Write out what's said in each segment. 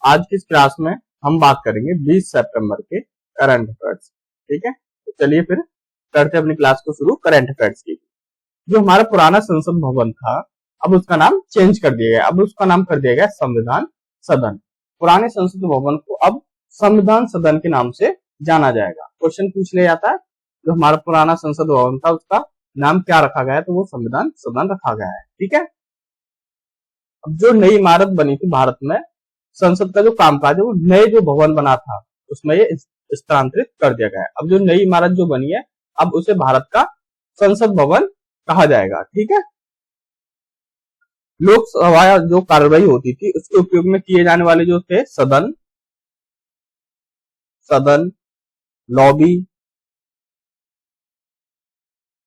आज की इस क्लास में हम बात करेंगे 20 सितंबर के करंट अफेयर्स। ठीक है, तो चलिए फिर करते हैं अपनी क्लास को शुरू करंट अफेयर्स की। जो हमारा पुराना संसद भवन था, अब उसका नाम चेंज कर दिया गया। अब उसका नाम कर दिया गया संविधान सदन। पुराने संसद भवन को अब संविधान सदन के नाम से जाना जाएगा। क्वेश्चन पूछ लिया जाता है, जो हमारा पुराना संसद भवन था उसका नाम क्या रखा गया है, तो वो संविधान सदन रखा गया है। ठीक है, अब जो नई इमारत बनी थी भारत में, संसद का जो कामकाज है वो नए जो भवन बना था उसमें ये स्थानांतरित कर दिया गया है। अब जो नई इमारत जो बनी है, अब उसे भारत का संसद भवन कहा जाएगा। ठीक है, लोकसभा जो कार्यवाही होती थी उसके उपयोग में किए जाने वाले जो थे सदन, लॉबी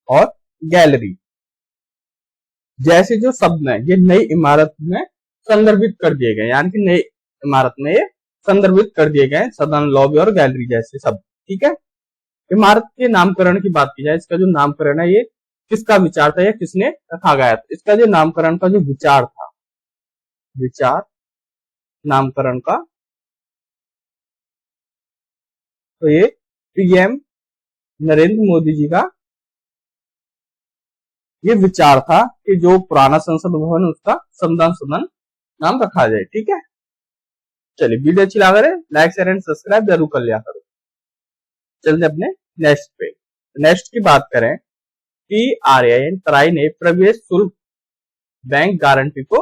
और गैलरी जैसे जो शब्द हैं, ये नई इमारत में संदर्भित कर दिए गए, यानी कि नई इमारत में ये संदर्भित कर दिए गए सदन, लॉबी और गैलरी जैसे शब्द। ठीक है, इमारत के नामकरण की बात की जाए, इसका जो नामकरण है ये किसका विचार था या किसने रखा गया था? इसका जो नामकरण का जो विचार था, नामकरण का, तो ये पीएम नरेंद्र मोदी जी का ये विचार था कि जो पुराना संसद भवन उसका संविधान सदन नाम रखा जाए। ठीक है, चलिए वीडियो अच्छी लगा रहे लाइक शेयर एंड सब्सक्राइब जरूर कर लिया करो। चलते अपने नेक्स्ट पे। नेक्स्ट की बात करें, TRAI तराई ने प्रवेश शुल्क बैंक गारंटी को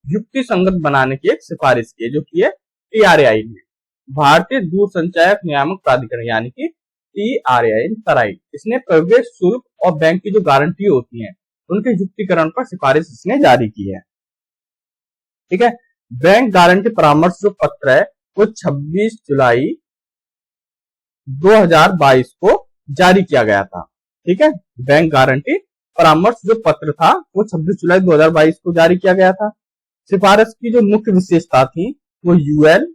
युक्ति संगत बनाने की एक सिफारिश की, जो की है TRAI ने, भारतीय दूरसंचार नियामक प्राधिकरण यानी कि TRAI तराई। इसने प्रवेश शुल्क और बैंक की जो गारंटी होती है उनके युक्तिकरण पर सिफारिश इसने जारी की है। ठीक है, बैंक गारंटी परामर्श जो पत्र है वो 26 जुलाई 2022 को जारी किया गया था। ठीक है, बैंक गारंटी परामर्श जो पत्र था वो 26 जुलाई 2022 को जारी किया गया था। सिफारिश की जो मुख्य विशेषता थी वो यूएल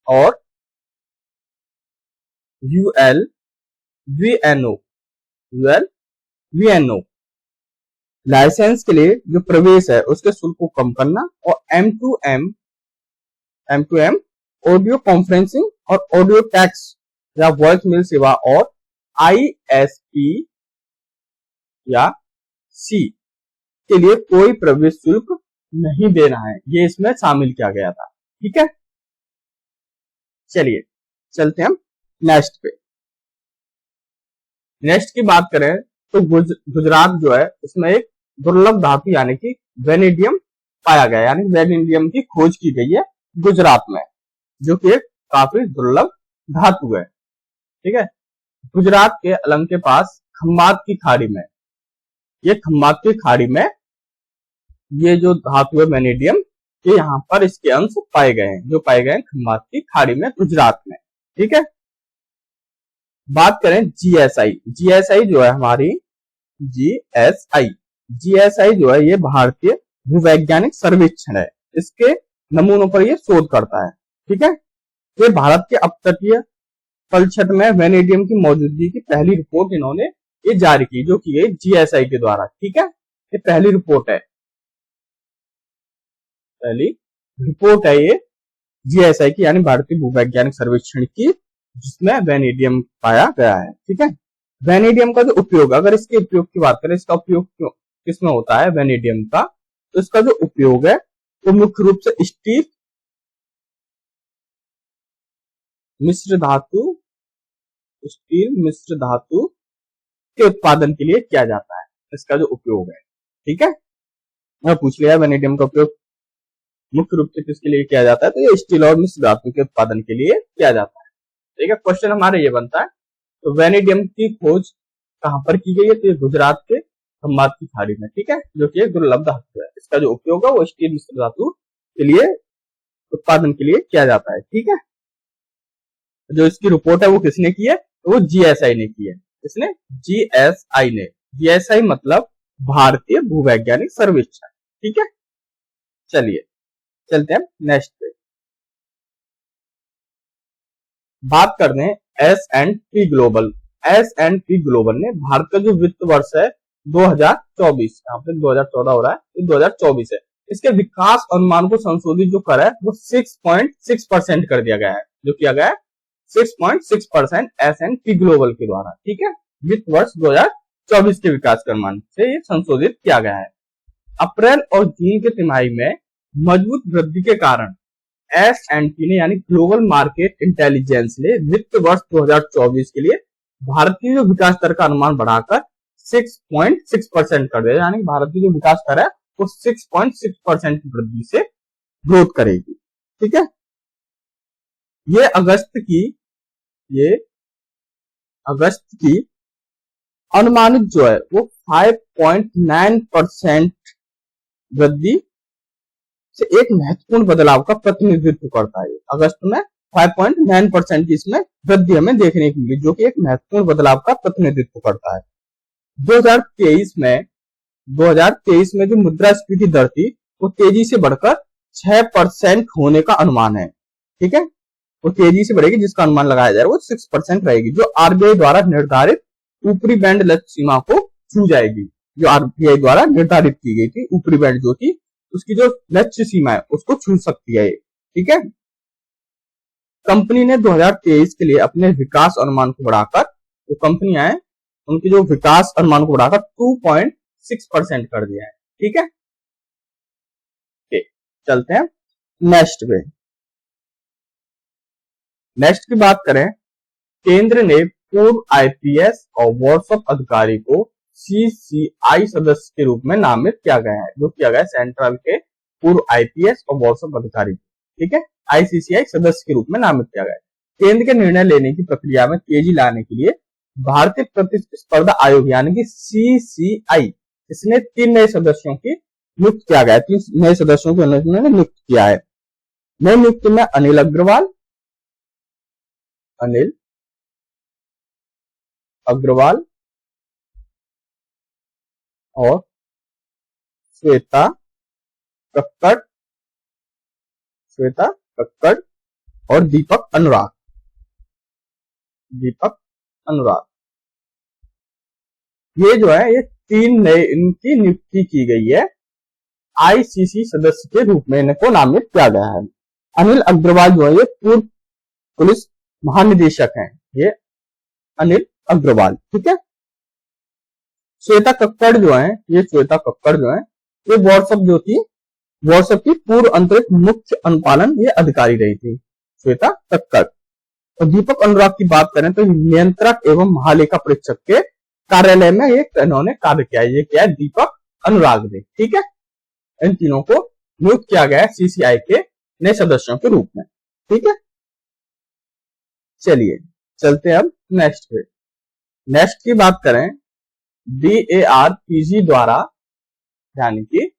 और वीएनओ लाइसेंस के लिए जो प्रवेश है उसके शुल्क को कम करना, और M2M ऑडियो कॉन्फ्रेंसिंग और ऑडियो टेक्स्ट या वॉइस मेल सेवा और ISP या C के लिए कोई प्रवेश शुल्क नहीं देना है, ये इसमें शामिल किया गया था। ठीक है, चलिए चलते हैं हम नेक्स्ट पे। नेक्स्ट की बात करें तो गुजरात जो है उसमें एक दुर्लभ धातु यानी कि वेनेडियम पाया गया, यानी वेनेडियम की खोज की गई है गुजरात में, जो कि एक काफी दुर्लभ धातु है। ठीक है, गुजरात के अलंग के पास खंबात की खाड़ी में, ये जो धातु है वेनेडियम, ये यहाँ पर इसके अंश पाए गए हैं, जो पाए गए हैं खंबात की खाड़ी में गुजरात में। ठीक है, बात करें GSI जो है हमारी GSI जो है ये भारतीय भूवैज्ञानिक सर्वेक्षण है, इसके नमूनों पर ये शोध करता है। ठीक है, ये भारत के अपतटीय तलछट में वेनेडियम की मौजूदगी की पहली रिपोर्ट इन्होंने ये जारी की, जो की गई GSI के द्वारा। ठीक है, ये पहली रिपोर्ट है ये GSI की, यानी भारतीय भूवैज्ञानिक सर्वेक्षण की, जिसमें वेनेडियम पाया गया है। ठीक है, वेनेडियम का जो उपयोग, अगर इसके उपयोग की बात करें, इसका उपयोग किसमें होता है वेनेडियम का, तो इसका जो उपयोग है वो मुख्य रूप से स्टील मिश्र धातु के उत्पादन के लिए किया जाता है, इसका जो उपयोग है। ठीक है, मैं पूछ लिया वेनेडियम का उपयोग मुख्य रूप से किसके लिए किया जाता है, तो ये स्टील और मिश्र धातु के उत्पादन के लिए किया जाता है। ठीक है, क्वेश्चन हमारा ये बनता है, तो वेनेडियम की खोज कहां पर की गई है, तो ये गुजरात के खंबात की खाड़ी में। ठीक है, जो कि एक दुर्लभ धातु है, इसका जो उपयोग है वो स्टील मिश्र धातु के लिए उत्पादन के लिए किया जाता है। ठीक है, जो इसकी रिपोर्ट है वो किसने की है, तो वो GSI ने की है। इसने GSI मतलब भारतीय भूवैज्ञानिक सर्वेक्षण। ठीक है, चलिए चलते हैं नेक्स्ट पे। बात करते हैं S&P ग्लोबल ने भारत का जो वित्त वर्ष है 2024, यहाँ पे 2014 हो रहा है, 2024 है, इसके विकास अनुमान को संशोधित जो करा है वो 6.6% कर दिया गया है, जो किया गया है 6.6% S&P ग्लोबल के द्वारा। ठीक है, वित्त वर्ष 2024 के विकास के अनुमान से ये संशोधित किया गया है। अप्रैल और जून के तिमाही में मजबूत वृद्धि के कारण S&P ने यानी ग्लोबल मार्केट इंटेलिजेंस ने वित्त वर्ष 2024 के लिए भारतीय जो विकास दर का अनुमान बढ़ाकर 6.6% कर दिया, यानी भारत की जो विकास दर है वो 6.6% की वृद्धि से ग्रोथ करेगी। ठीक है, ये अगस्त की अनुमानित जो है वो 5.9% वृद्धि से एक महत्वपूर्ण बदलाव का प्रतिनिधित्व करता है। अगस्त में 5.9% की इसमें वृद्धि हमें देखने को मिली, जो कि एक महत्वपूर्ण बदलाव का प्रतिनिधित्व करता है। 2023 में जो मुद्रास्फीति दर थी वो तेजी से बढ़कर 6% होने का अनुमान है। ठीक है, वो तेजी से बढ़ेगी, जिसका अनुमान लगाया जा रहा है वो 6% रहेगी, जो आरबीआई द्वारा निर्धारित ऊपरी बैंड लक्ष्य सीमा को छू जाएगी। जो आरबीआई द्वारा निर्धारित की गई थी ऊपरी बैंड जो थी, उसकी जो लक्ष्य सीमा है उसको छू सकती है। ठीक है, कंपनी ने 2023 के लिए अपने विकास अनुमान को बढ़ाकर, जो कंपनियां हैं उनके जो विकास अनुमान को बढ़ाकर 2.6% कर दिया है। ठीक है, चलते हैं नेक्स्ट पे। नेक्स्ट की बात करें, केंद्र ने पूर्व आईपीएस और व्हाट्सएप अधिकारी को सीसीआई सदस्य के रूप में नामित किया गया है, जो किया गया है सेंट्रल के पूर्व आईपीएस और व्हाट्सएप अधिकारी। ठीक है, आईसीसीआई सदस्य के रूप में नामित किया गया है। केंद्र के निर्णय लेने की प्रक्रिया में तेजी लाने के लिए भारतीय प्रतिस्पर्धा आयोग यानी कि सीसीआई, इसने 3 नए सदस्यों की नियुक्त किया गया है। 3 नए सदस्यों को उन्होंने नियुक्त किया है। नई नियुक्ति में अनिल अग्रवाल और श्वेता कक्कड़ और दीपक अनुराग। ये जो है ये 3 नए इनकी नियुक्ति की गई है, आईसीसी सदस्य के रूप में इनको नामित किया गया है। अनिल अग्रवाल जो है ये पूर्व पुलिस महानिदेशक हैं, ये अनिल अग्रवाल। ठीक है, श्वेता कक्कड़ जो है ये व्हाट्सएप की पूर्व अंतरिक्ष मुख्य अनुपालन ये अधिकारी रही थी, श्वेता कक्कड़। और दीपक अनुराग की बात करें तो नियंत्रक एवं महालेखा परीक्षक के कार्यालय में ये इन्होंने कार्य किया है। ये क्या है, दीपक अनुराग ने। ठीक है, इन तीनों को नियुक्त किया गया है सीसीआई के नए सदस्यों के रूप में। ठीक है, चलिए चलते हैं अब नेक्स्ट पे। नेक्स्ट की बात करें, DARPG द्वारा यानी कि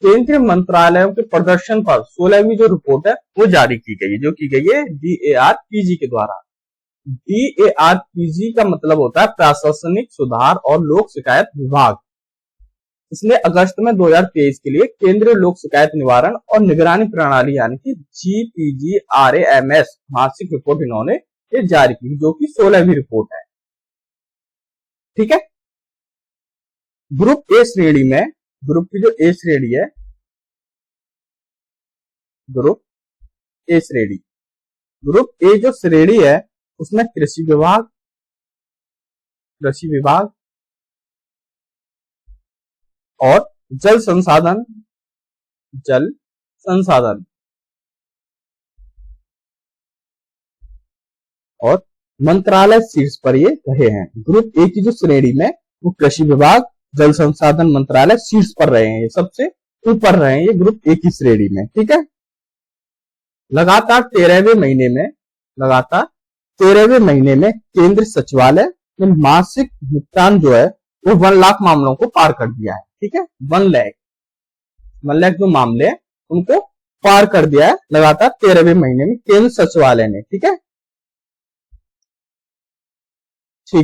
केंद्रीय मंत्रालयों के प्रदर्शन पर 16वीं जो रिपोर्ट है वो जारी की गई है, जो की गई है DARPG के द्वारा। DARPG का मतलब होता है प्रशासनिक सुधार और लोक शिकायत विभाग। इसने अगस्त में 2023 के लिए केंद्रीय लोक शिकायत निवारण और निगरानी प्रणाली यानी कि GPGRAMS मासिक रिपोर्ट इन्होंने ये जारी की, जो कि 16वीं रिपोर्ट है। ठीक है, ग्रुप की जो ए श्रेणी है, ग्रुप ए जो श्रेणी है उसमें कृषि विभाग और जल संसाधन और मंत्रालय शीर्ष पर ये रहे हैं। ग्रुप ए की जो श्रेणी में वो कृषि विभाग, जल संसाधन मंत्रालय शीर्ष पर रहे हैं, ये सबसे ऊपर रहे हैं ये ग्रुप ए की श्रेणी में। ठीक है, लगातार 13वें महीने में केंद्र सचिवालय में मासिक भुगतान जो है वो 1 लाख मामलों को पार कर दिया है। ठीक है, 1 लाख जो मामले हैं उनको पार कर दिया है लगातार 13वें महीने में केंद्र सचिवालय ने। ठीक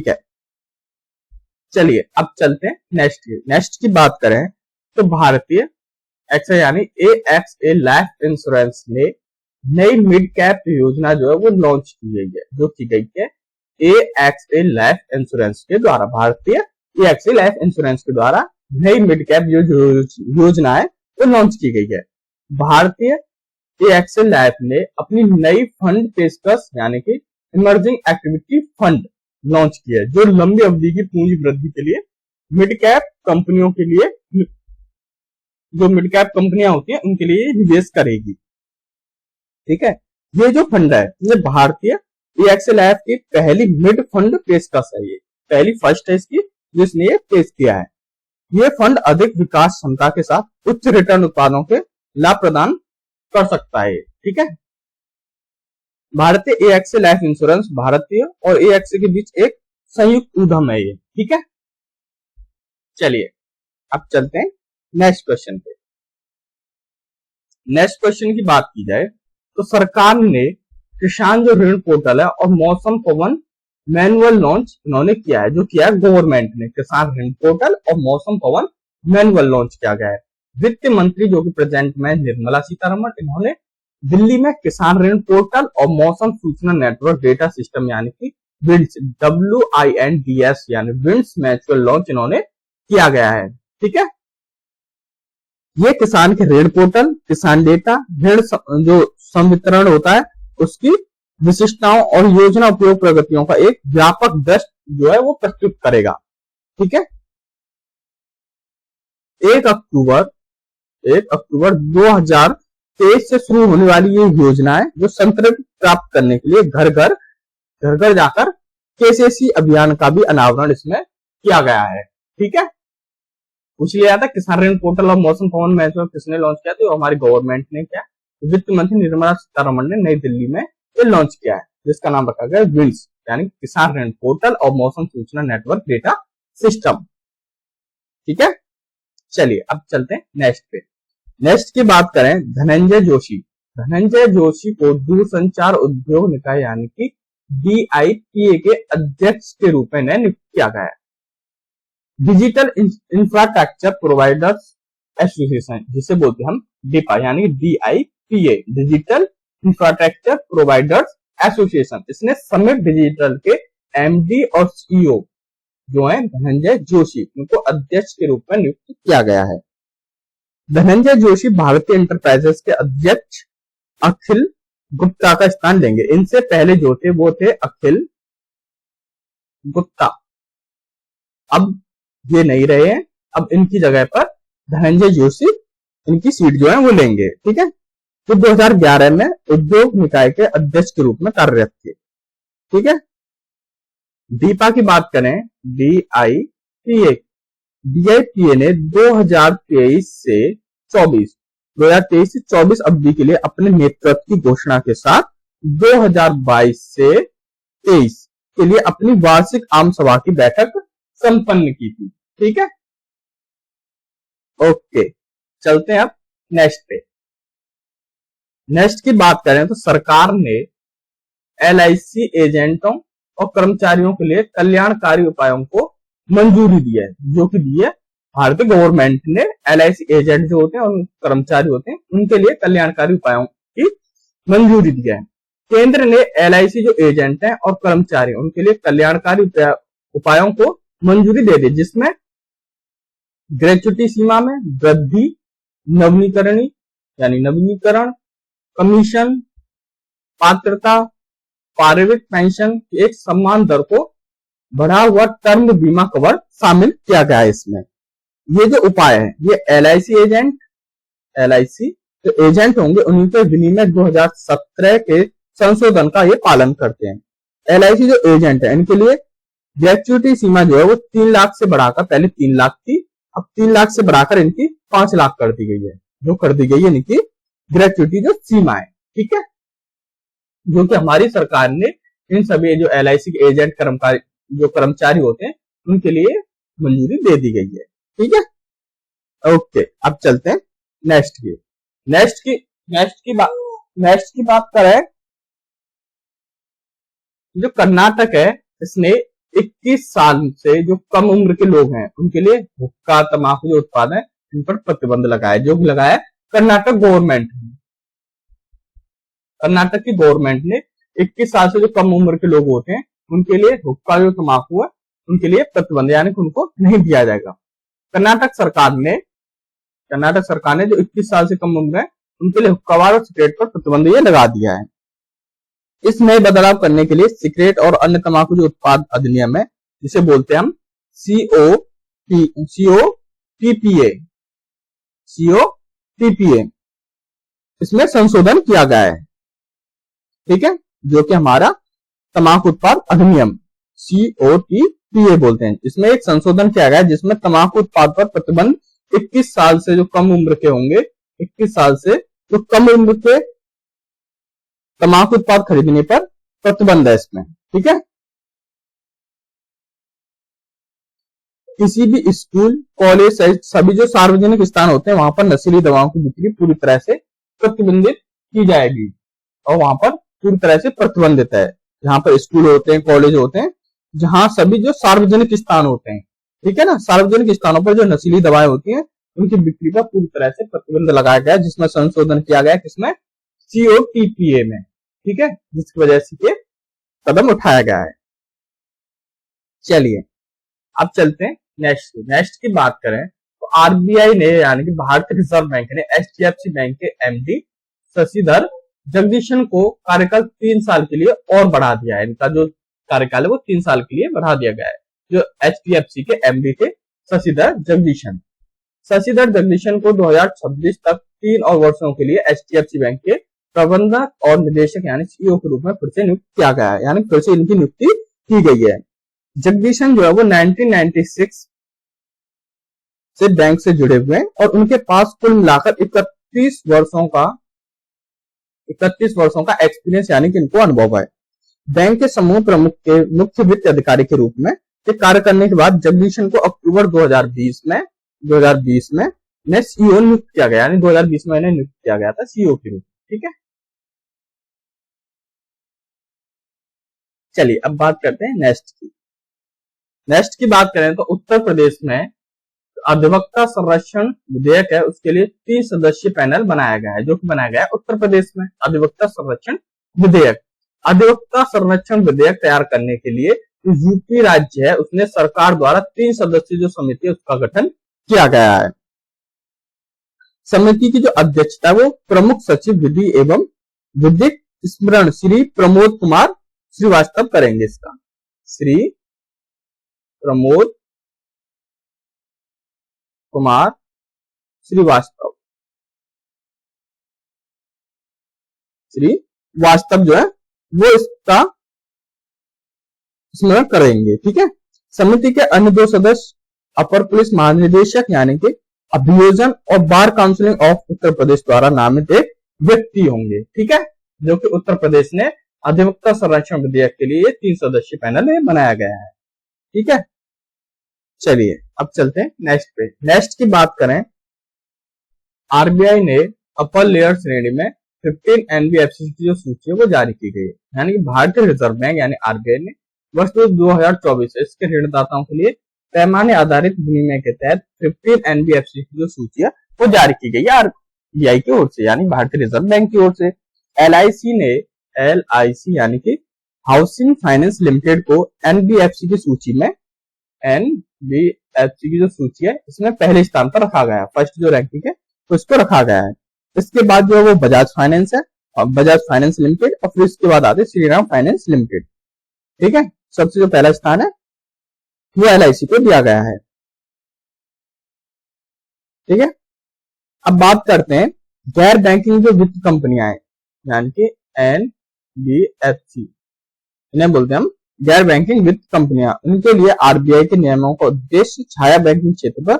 है, चलिए अब चलते हैं नेक्स्ट की बात करें तो भारतीय एक्सा यानी AXA लाइफ इंश्योरेंस ने नई मिड कैप योजना जो है वो लॉन्च की गई है, जो की गई है AXA लाइफ इंश्योरेंस के द्वारा। भारतीय AXA लाइफ इंश्योरेंस के द्वारा नई मिड कैप जो योजना है वो लॉन्च की गई है। भारतीय एक्सेल लाइफ ने अपनी नई फंड पेशकश यानी कि इमर्जिंग एक्टिविटी फंड लॉन्च किया है, जो लंबी अवधि की पूंजी वृद्धि के लिए मिड कैप कंपनियों के लिए, जो मिड कैप कंपनियां होती हैं उनके लिए निवेश करेगी। ठीक है, ये जो फंड है ये भारतीय एक्सेल की पहली मिड फंड पेशकश है, ये पहली फर्स्ट है इसकी जिसने ये पेश किया है। ये फंड अधिक विकास क्षमता के साथ उच्च रिटर्न उत्पादों के लाभ प्रदान कर सकता है। ठीक है, भारतीय एक्सेल लाइफ इंश्योरेंस भारतीय और एक्सेल के बीच एक संयुक्त उद्यम है ये। ठीक है, चलिए अब चलते हैं नेक्स्ट क्वेश्चन पे। नेक्स्ट क्वेश्चन की बात की जाए तो सरकार ने किसान जो ऋण पोर्टल है और मौसम पवन मैनुअल लॉन्च इन्होंने किया है, जो किया है गवर्नमेंट ने, किसान ऋण पोर्टल और मौसम पवन मैनुअल लॉन्च किया गया है। वित्त मंत्री जो कि प्रेजेंट में निर्मला सीतारमण, इन्होंने दिल्ली में किसान ऋण पोर्टल और मौसम सूचना नेटवर्क डेटा सिस्टम यानी कि विंड्स WINDS यानी विंड्स मैनुअल लॉन्च इन्होंने किया गया है। ठीक है, ये किसान के ऋण पोर्टल, किसान डेटा, ऋण जो संवितरण होता है उसकी विशिष्टताओं और योजना उपयोग प्रगतियों का एक व्यापक दृष्टि जो है वो प्रस्तुत करेगा। ठीक है, 1 अक्टूबर 2023 से शुरू होने वाली ये योजना है जो संतृप्ति प्राप्त करने के लिए घर घर जाकर KCC अभियान का भी अनावरण इसमें किया गया है। ठीक है, पूछ लिया था किसान ऋण पोर्टल और मौसम पवन मैनुअल किसने लॉन्च किया, तो हमारी गवर्नमेंट ने किया, वित्त मंत्री निर्मला सीतारमण ने नई दिल्ली में ये लॉन्च किया है, जिसका नाम रखा गया विंड्स यानी किसान ऋण पोर्टल और मौसम सूचना नेटवर्क डेटा सिस्टम। ठीक है, चलिए अब चलते हैं नेक्स्ट पे। नेक्स्ट की बात करें धनंजय जोशी को दूरसंचार उद्योग निकाय यानी कि DIPA के अध्यक्ष के रूप में नियुक्त किया गया है। डिजिटल इंफ्रास्ट्रक्चर प्रोवाइडर्स एसोसिएशन जिसे बोलते हैं हम डिपा यानी DIPA digital infrastructure providers association, इसने समिट डिजिटल के MD और CEO जो है धनंजय जोशी, उनको अध्यक्ष के रूप में नियुक्त किया गया है। धनंजय जोशी भारतीय एंटरप्राइजेस के अध्यक्ष अखिल गुप्ता का स्थान लेंगे। इनसे पहले जो थे वो थे अखिल गुप्ता, अब ये नहीं रहे हैं, अब इनकी जगह पर धनंजय जोशी इनकी सीट जो है वो लेंगे। ठीक है, तो 2011 में उद्योग निकाय के अध्यक्ष के रूप में कार्यरत थे। ठीक है, दीपा की बात करें DIPA ने 2023 से 24 अवधि के लिए अपने नेतृत्व की घोषणा के साथ 2022 से 23 के लिए अपनी वार्षिक आम सभा की बैठक संपन्न की थी। ठीक है, ओके, चलते हैं अब नेक्स्ट पे। नेक्स्ट की बात करें तो सरकार ने LIC एजेंटों और कर्मचारियों के लिए कल्याणकारी उपायों को मंजूरी दी है, जो कि दी है भारतीय गवर्नमेंट ने। LIC एजेंट जो होते हैं और कर्मचारी होते हैं उनके लिए कल्याणकारी उपायों की मंजूरी दी है। केंद्र ने LIC जो एजेंट हैं और कर्मचारी उनके लिए कल्याणकारी उपायों को मंजूरी दे दी, जिसमें ग्रेच्युटी सीमा में वृद्धि, नवीनीकरण, कमीशन, पात्रता, पारिवारिक पेंशन की एक समान दर को बढ़ा हुआ टर्म बीमा कवर शामिल किया गया है इसमें। ये जो उपाय है ये LIC जो एजेंट होंगे उन्हीं के विनिमय 2017 के संशोधन का ये पालन करते हैं। LIC जो एजेंट है इनके लिए ग्रेच्युटी सीमा जो है वो 3 लाख से बढ़ाकर, पहले 3 लाख थी, अब 3 लाख से बढ़ाकर इनकी 5 लाख कर दी गई है, जो कर दी गई है इनकी ग्रेच्युटी जो सीमा है। ठीक है, जो कि हमारी सरकार ने इन सभी जो LIC के एजेंट कर्मचारी होते हैं उनके लिए मंजूरी दे दी गई है। ठीक है, ओके, अब चलते हैं नेक्स्ट की बात करें। जो कर्नाटक है इसने 21 साल से जो कम उम्र के लोग हैं उनके लिए हुक्का, तंबाकू जो उत्पाद है इन पर प्रतिबंध लगाया, जो लगाया कर्नाटक की गवर्नमेंट ने 21 साल से जो कम उम्र के लोग होते हैं उनके लिए हुक्का जो तंबाकू है उनके लिए प्रतिबंध यानी कि उनको नहीं दिया जाएगा। कर्नाटक सरकार ने कर्नाटक सरकार ने जो 21 साल से कम उम्र है उनके लिए हुक्काबार और सिगरेट पर प्रतिबंध ये लगा दिया है। इस नए बदलाव करने के लिए सिगरेट और अन्य तंबाकू जो उत्पाद अधिनियम है, जिसे बोलते हैं हम COTPA, इसमें संशोधन किया गया है। ठीक है, जो कि हमारा तंबाकू उत्पाद अधिनियम COTPA बोलते हैं। इसमें एक संशोधन किया गया है जिसमें तंबाकू उत्पाद पर प्रतिबंध 21 साल से जो कम उम्र के होंगे, 21 साल से जो कम उम्र के तंबाकू उत्पाद खरीदने पर प्रतिबंध है इसमें। ठीक है, किसी भी स्कूल, कॉलेज, सभी जो सार्वजनिक स्थान होते हैं वहां पर नशीली दवाओं की बिक्री पूरी तरह से प्रतिबंधित की जाएगी और वहां पर पूरी तरह से प्रतिबंधित है। जहां पर स्कूल होते हैं, कॉलेज होते हैं, जहां सभी जो सार्वजनिक स्थान होते हैं, ठीक है ना, सार्वजनिक स्थानों पर जो नशीली दवाएं होती हैं उनकी बिक्री पर पूरी तरह से प्रतिबंध लगाया गया, जिसमें संशोधन किया गया किसमें, COTPA में। ठीक है, जिसकी वजह से ये कदम उठाया गया है। चलिए अब चलते हैं नेक्स्ट की बात करें तो RBI ने यानी कि भारतीय रिजर्व बैंक ने HDFC बैंक के MD शशिधर जगदीशन को कार्यकाल 3 साल के लिए और बढ़ा दिया है। इनका जो कार्यकाल है वो 3 साल के लिए बढ़ा दिया गया है। जो HDFC के MD थे शशिधर जगदीशन को 2026 तक 3 और वर्षों के लिए HDFC बैंक के प्रबंधक और निदेशक यानी CEO के रूप में फिर से नियुक्त किया गया है, यानी फिर से इनकी नियुक्ति की गई है। जगदीशन जो है वो 1996 से बैंक से जुड़े हुए हैं और उनके पास कुल मिलाकर 31 वर्षों का एक्सपीरियंस यानी कि इनको अनुभव है। बैंक के समूह प्रमुख के मुख्य वित्त अधिकारी के रूप में कार्य करने के बाद जगदीशन को अक्टूबर 2020 में CEO नियुक्त किया गया, यानी 2020 में इन्हें नियुक्त किया गया था CEO के रूप में। ठीक है, चलिए अब बात करते हैं नेक्स्ट की बात करें तो उत्तर प्रदेश में अधिवक्ता संरक्षण विधेयक है, उसके लिए 3 सदस्यीय पैनल बनाया गया है, जो कि बनाया गया है उत्तर प्रदेश में। अधिवक्ता संरक्षण विधेयक तैयार करने के लिए यूपी राज्य है उसने सरकार द्वारा 3 सदस्यीय जो समिति है उसका गठन किया गया है। समिति की जो अध्यक्षता है वो प्रमुख सचिव विधि एवं विधिक स्मरण श्री प्रमोद कुमार श्रीवास्तव करेंगे। इसका श्री प्रमोद कुमार श्रीवास्तव जो है वो इसका स्मरण करेंगे। ठीक है, समिति के अन्य 2 सदस्य अपर पुलिस महानिदेशक यानी कि अभियोजन और बार काउंसिलिंग ऑफ उत्तर प्रदेश द्वारा नामित एक व्यक्ति होंगे। ठीक है, जो कि उत्तर प्रदेश ने अधिवक्ता संरक्षण विधेयक के लिए 3 सदस्यीय पैनल में बनाया गया है। ठीक है, चलिए अब चलते हैं नेक्स्ट की बात करें। RBI ने अपर लेयर श्रेणी में 15 NBFC की जो सूची है वो जारी की गई है, यानी कि भारतीय रिजर्व बैंक यानी RBI ने वर्ष 2024 इसके ऋणदाताओं के लिए पैमाने आधारित विनिमय के तहत 15 NBFC की जो सूची है वो जारी की गई है RBI की ओर से, यानी भारतीय रिजर्व बैंक की ओर से। LIC यानी कि हाउसिंग फाइनेंस लिमिटेड को NBFC की सूची में NBFC की जो सूची है इसमें पहले स्थान पर रखा गया है, फर्स्ट जो रैंकिंग है तो इसको रखा गया है। इसके बाद जो है वो बजाज फाइनेंस है और बजाज फाइनेंस लिमिटेड, और फिर इसके बाद आते श्रीराम फाइनेंस लिमिटेड। ठीक है, सबसे जो पहला स्थान है वो LIC को दिया गया है। ठीक है, अब बात करते हैं गैर बैंकिंग जो वित्त कंपनियां हैं यानी कि NBFC, इन्हें बोलते हैं हम गैर बैंकिंग वित्त कंपनियां। उनके लिए RBI के नियमों का उद्देश्य छाया बैंकिंग क्षेत्र पर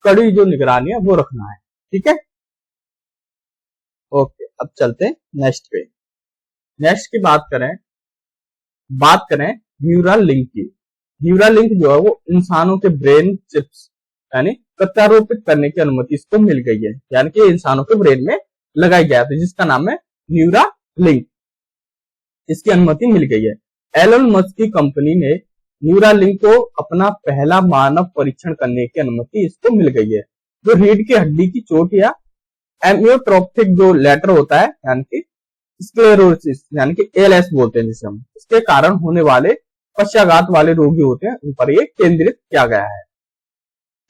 कड़ी जो निगरानी है वो रखना है। ठीक है, ओके, अब चलते हैं नेक्स्ट की बात करें न्यूरल लिंक की। न्यूरल लिंक जो है वो इंसानों के ब्रेन चिप्स यानी प्रत्यारोपित करने की अनुमति इसको मिल गई है, यानी कि इंसानों के ब्रेन में लगाई गया था, जिसका नाम है न्यूरा लिंक, इसकी अनुमति मिल गई है। एलन मस्क की कंपनी ने न्यूरा लिंक को अपना पहला मानव परीक्षण करने की अनुमति इसको मिल गई है। जो रीढ़ की हड्डी की चोट या एमियोट्रोपिक जो लेटर होता है यानी कि स्क्लेरोसिस यानी कि ALS बोलते हैं जिसे हम, इसके कारण होने वाले पक्षाघात वाले रोगी होते हैं उन पर ये केंद्रित किया गया है।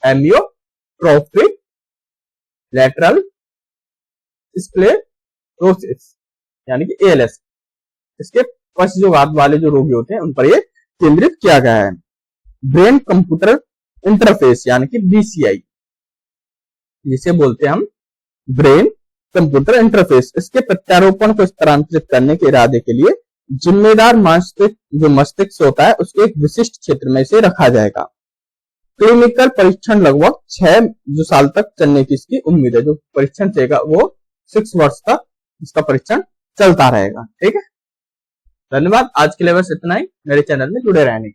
एमियोट्रोपिक लेटरल स्क्लेरोसिस यानी कि एएलएस, इसके पश्चवाद वाले जो रोगी होते हैं उन पर ये केंद्रित किया गया है। ब्रेन कंप्यूटर इंटरफेस यानी कि बीसीआई, जिसे बोलते हैं हम ब्रेन कंप्यूटर इंटरफेस, इसके प्रत्यारोपण को स्थानांतरित करने के इरादे के लिए जिम्मेदार मस्तिष्क होता है उसके एक विशिष्ट क्षेत्र में इसे रखा जाएगा। क्लिनिकल परीक्षण लगभग 6 साल तक चलने की इसकी उम्मीद है। जो परीक्षण चलेगा वो 6 वर्ष तक इसका परीक्षण चलता रहेगा। ठीक है, धन्यवाद। आज के लिए बस इतना ही। मेरे चैनल में जुड़े रहने